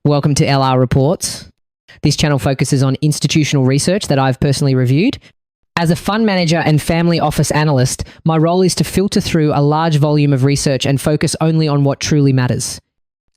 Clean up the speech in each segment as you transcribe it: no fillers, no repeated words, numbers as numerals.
Welcome to LR Reports. This channel focuses on institutional research that I've personally reviewed. As a fund manager and family office analyst, my role is to filter through a large volume of research and focus only on what truly matters.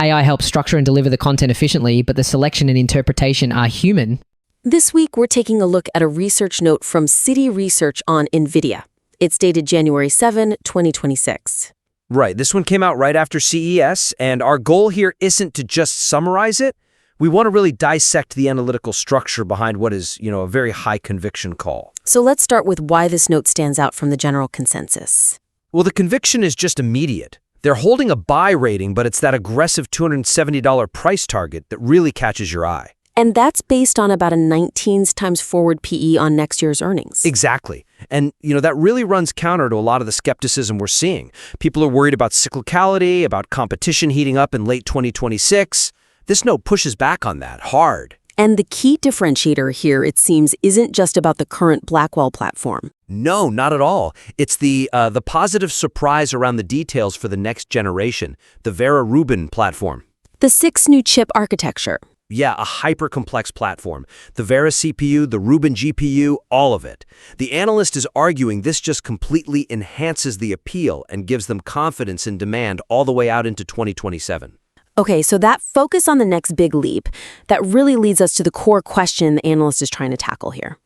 AI helps structure and deliver the content efficiently, but the selection and interpretation are human. This week, we're taking a look at a research note from Citi Research on NVIDIA. It's dated January 7, 2026. Right, this one came out right after CES, and our goal here isn't to just summarize it. We want to really dissect the analytical structure behind what is, a very high conviction call. So let's start with why this note stands out from the general consensus. Well, the conviction is just immediate. They're holding a buy rating, but it's that aggressive $270 price target that really catches your eye. And that's based on about a 19 times forward PE on next year's earnings. Exactly. And, that really runs counter to a lot of the skepticism we're seeing. People are worried about cyclicality, about competition heating up in late 2026. This note pushes back on that hard. And the key differentiator here, it seems, isn't just about the current Blackwell platform. No, not at all. It's the positive surprise around the details for the next generation, the Vera Rubin platform. The 6 new chip architecture. Yeah, a hyper-complex platform. The Vera CPU, the Rubin GPU, all of it. The analyst is arguing this just completely enhances the appeal and gives them confidence in demand all the way out into 2027. Okay, so that focus on the next big leap, that really leads us to the core question the analyst is trying to tackle here.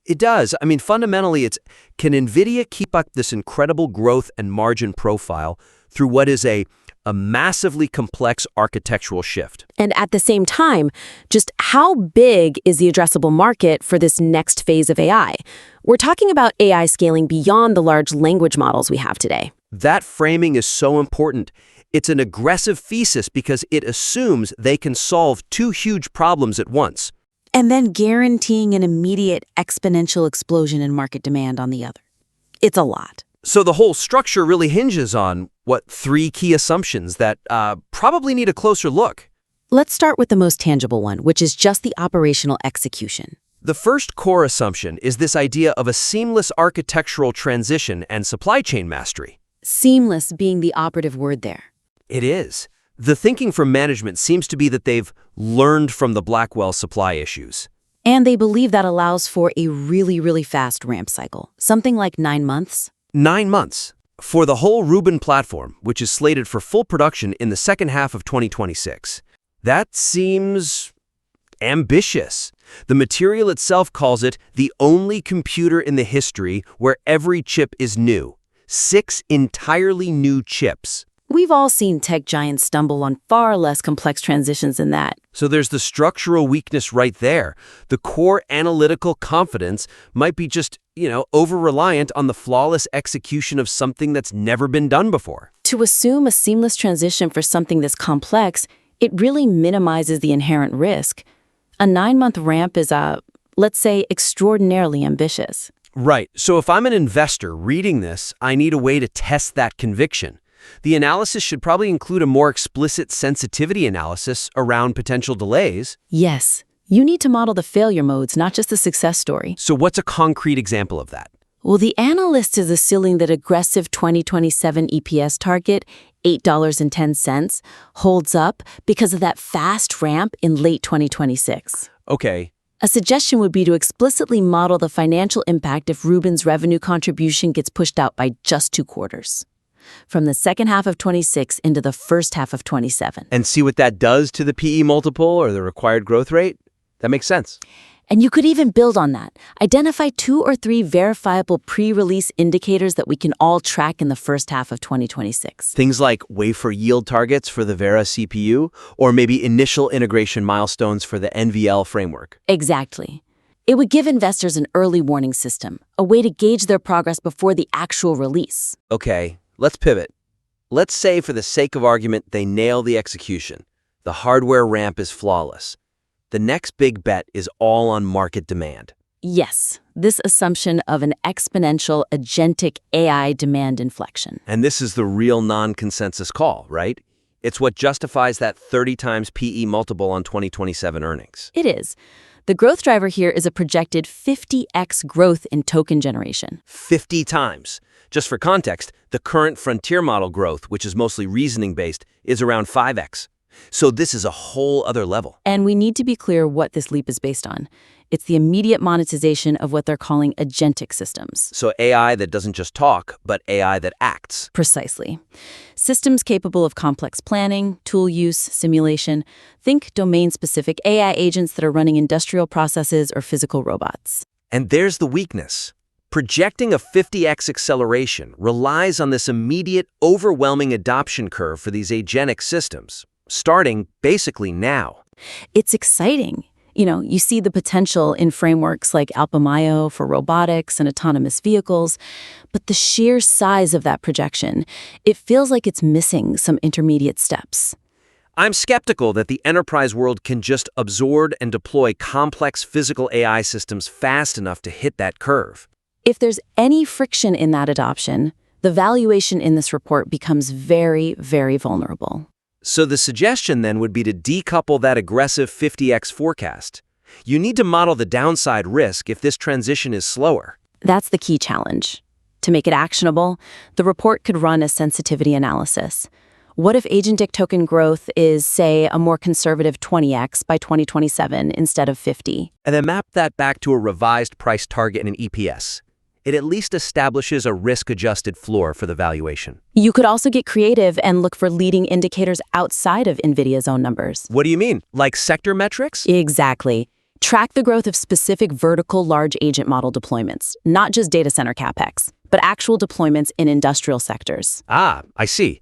It does. Fundamentally, it's, can NVIDIA keep up this incredible growth and margin profile through what is a massively complex architectural shift? And at the same time, just how big is the addressable market for this next phase of AI? We're talking about AI scaling beyond the large language models we have today. That framing is so important. It's an aggressive thesis because it assumes they can solve two huge problems at once. And then guaranteeing an immediate exponential explosion in market demand on the other. It's a lot. So the whole structure really hinges on, 3 key assumptions that probably need a closer look. Let's start with the most tangible one, which is just the operational execution. The first core assumption is this idea of a seamless architectural transition and supply chain mastery. Seamless being the operative word there. It is. The thinking from management seems to be that they've learned from the Blackwell supply issues. And they believe that allows for a really fast ramp cycle, something like 9 months. 9 months. For the whole Rubin platform, which is slated for full production in the second half of 2026. That seems ambitious. The material itself calls it the only computer in the history where every chip is new. 6 entirely new chips. We've all seen tech giants stumble on far less complex transitions than that. So there's the structural weakness right there. The core analytical confidence might be just, over-reliant on the flawless execution of something that's never been done before. To assume a seamless transition for something this complex, it really minimizes the inherent risk. A 9-month ramp is, let's say, extraordinarily ambitious. Right. So if I'm an investor reading this, I need a way to test that conviction. The analysis should probably include a more explicit sensitivity analysis around potential delays. Yes, you need to model the failure modes, not just the success story. So what's a concrete example of that? Well, the analyst is assuming that aggressive 2027 EPS target, $8.10, holds up because of that fast ramp in late 2026. Okay. A suggestion would be to explicitly model the financial impact if Rubin's revenue contribution gets pushed out by just 2 quarters. From the second half of 26 into the first half of 27. And see what that does to the PE multiple or the required growth rate? That makes sense. And you could even build on that. Identify 2 or 3 verifiable pre-release indicators that we can all track in the first half of 2026. Things like wafer yield targets for the Vera CPU, or maybe initial integration milestones for the NVL framework. Exactly. It would give investors an early warning system, a way to gauge their progress before the actual release. Okay. Let's pivot. Let's say, for the sake of argument, they nail the execution. The hardware ramp is flawless. The next big bet is all on market demand. Yes, this assumption of an exponential agentic AI demand inflection. And this is the real non-consensus call, right? It's what justifies that 30 times PE multiple on 2027 earnings. It is. The growth driver here is a projected 50x growth in token generation. 50 times. Just for context, the current frontier model growth, which is mostly reasoning-based, is around 5x. So this is a whole other level. And we need to be clear what this leap is based on. It's the immediate monetization of what they're calling agentic systems. So AI that doesn't just talk, but AI that acts. Precisely. Systems capable of complex planning, tool use, simulation. Think domain-specific AI agents that are running industrial processes or physical robots. And there's the weakness. Projecting a 50x acceleration relies on this immediate, overwhelming adoption curve for these agentic systems, starting basically now. It's exciting. You see the potential in frameworks like NVIDIA.O for robotics and autonomous vehicles, but the sheer size of that projection, it feels like it's missing some intermediate steps. I'm skeptical that the enterprise world can just absorb and deploy complex physical AI systems fast enough to hit that curve. If there's any friction in that adoption, the valuation in this report becomes very, very vulnerable. So the suggestion then would be to decouple that aggressive 50x forecast. You need to model the downside risk if this transition is slower. That's the key challenge. To make it actionable, the report could run a sensitivity analysis. What if agentic token growth is, say, a more conservative 20x by 2027 instead of 50? And then map that back to a revised price target and an EPS. It at least establishes a risk-adjusted floor for the valuation. You could also get creative and look for leading indicators outside of NVIDIA's own numbers. What do you mean? Like sector metrics? Exactly. Track the growth of specific vertical large agent model deployments, not just data center capex, but actual deployments in industrial sectors. Ah, I see.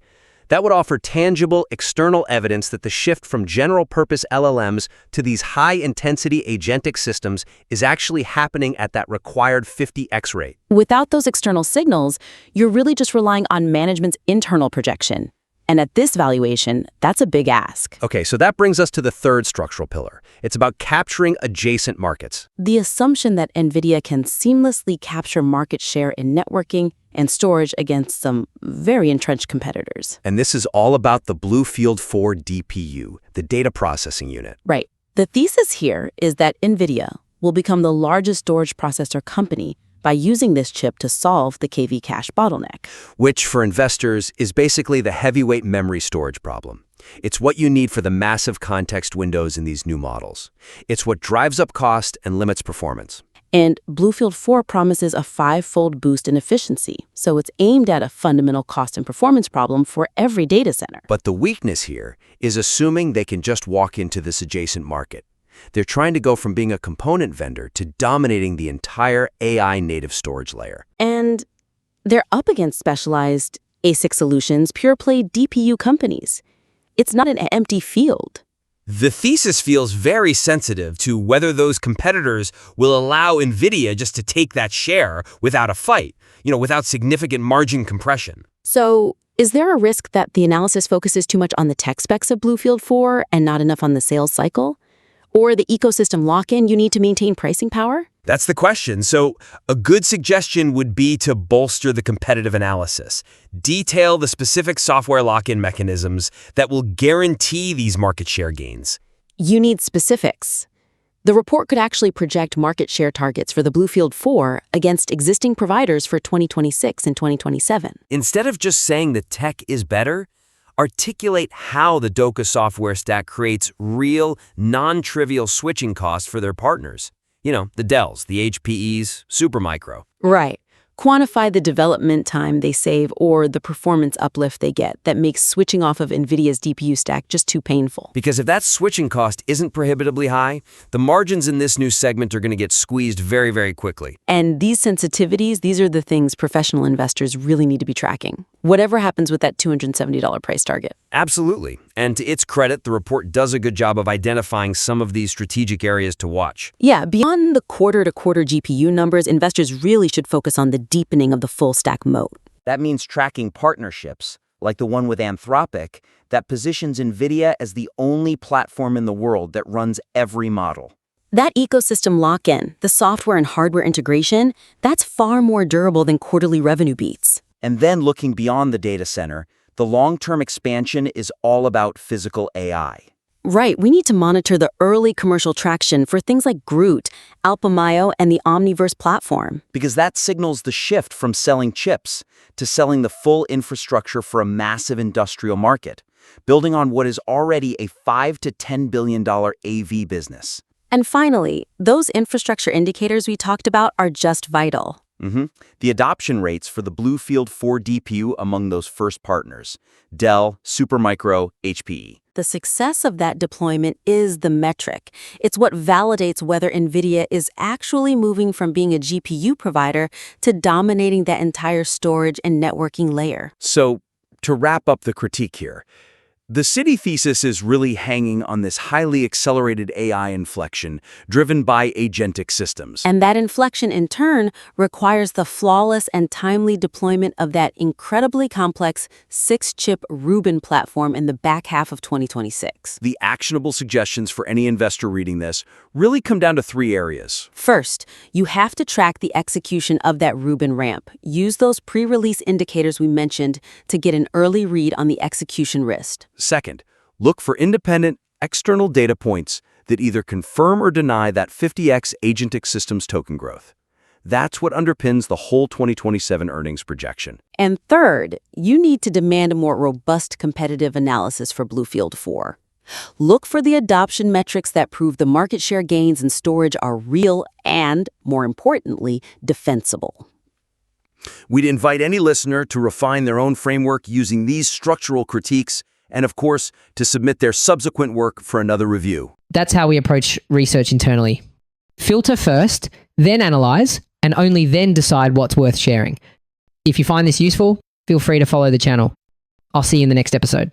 That would offer tangible external evidence that the shift from general-purpose LLMs to these high-intensity agentic systems is actually happening at that required 50x rate. Without those external signals, you're really just relying on management's internal projection. And at this valuation, that's a big ask. Okay, so that brings us to the third structural pillar. It's about capturing adjacent markets. The assumption that NVIDIA can seamlessly capture market share in networking and storage against some very entrenched competitors. And this is all about the Bluefield 4 DPU, the data processing unit. Right. The thesis here is that NVIDIA will become the largest storage processor company by using this chip to solve the KV cache bottleneck. Which, for investors, is basically the heavyweight memory storage problem. It's what you need for the massive context windows in these new models. It's what drives up cost and limits performance. And Bluefield 4 promises a 5-fold boost in efficiency, so it's aimed at a fundamental cost and performance problem for every data center. But the weakness here is assuming they can just walk into this adjacent market. They're trying to go from being a component vendor to dominating the entire AI-native storage layer. And they're up against specialized ASIC solutions, pure-play DPU companies. It's not an empty field. The thesis feels very sensitive to whether those competitors will allow NVIDIA just to take that share without a fight, without significant margin compression. So, is there a risk that the analysis focuses too much on the tech specs of Bluefield 4 and not enough on the sales cycle? Or the ecosystem lock-in you need to maintain pricing power? That's the question. So a good suggestion would be to bolster the competitive analysis. Detail the specific software lock-in mechanisms that will guarantee these market share gains. You need specifics. The report could actually project market share targets for the Bluefield 4 against existing providers for 2026 and 2027. Instead of just saying the tech is better, articulate how the DOCA software stack creates real, non-trivial switching costs for their partners. The Dells, the HPEs, Supermicro. Right. Quantify the development time they save or the performance uplift they get that makes switching off of NVIDIA's DPU stack just too painful. Because if that switching cost isn't prohibitively high, the margins in this new segment are going to get squeezed very, very quickly. And these sensitivities, these are the things professional investors really need to be tracking. Whatever happens with that $270 price target. Absolutely. And to its credit, the report does a good job of identifying some of these strategic areas to watch. Yeah, beyond the quarter-to-quarter GPU numbers, investors really should focus on the deepening of the full-stack moat. That means tracking partnerships, like the one with Anthropic, that positions NVIDIA as the only platform in the world that runs every model. That ecosystem lock-in, the software and hardware integration, that's far more durable than quarterly revenue beats. And then looking beyond the data center, the long-term expansion is all about physical AI. Right, we need to monitor the early commercial traction for things like Groot, Alpamayo, and the Omniverse platform. Because that signals the shift from selling chips to selling the full infrastructure for a massive industrial market, building on what is already a $5 to $10 billion AV business. And finally, those infrastructure indicators we talked about are just vital. The adoption rates for the Bluefield 4 DPU among those first partners, Dell, Supermicro, HPE. The success of that deployment is the metric. It's what validates whether NVIDIA is actually moving from being a GPU provider to dominating that entire storage and networking layer. So, to wrap up the critique here, the Citi thesis is really hanging on this highly accelerated AI inflection driven by agentic systems. And that inflection, in turn, requires the flawless and timely deployment of that incredibly complex 6-chip Rubin platform in the back half of 2026. The actionable suggestions for any investor reading this really come down to 3 areas. First, you have to track the execution of that Rubin ramp. Use those pre-release indicators we mentioned to get an early read on the execution risk. Second, look for independent, external data points that either confirm or deny that 50x agentic systems token growth. That's what underpins the whole 2027 earnings projection. And third, you need to demand a more robust competitive analysis for Bluefield 4. Look for the adoption metrics that prove the market share gains in storage are real and, more importantly, defensible. We'd invite any listener to refine their own framework using these structural critiques and, of course, to submit their subsequent work for another review. That's how we approach research internally. Filter first, then analyze, and only then decide what's worth sharing. If you find this useful, feel free to follow the channel. I'll see you in the next episode.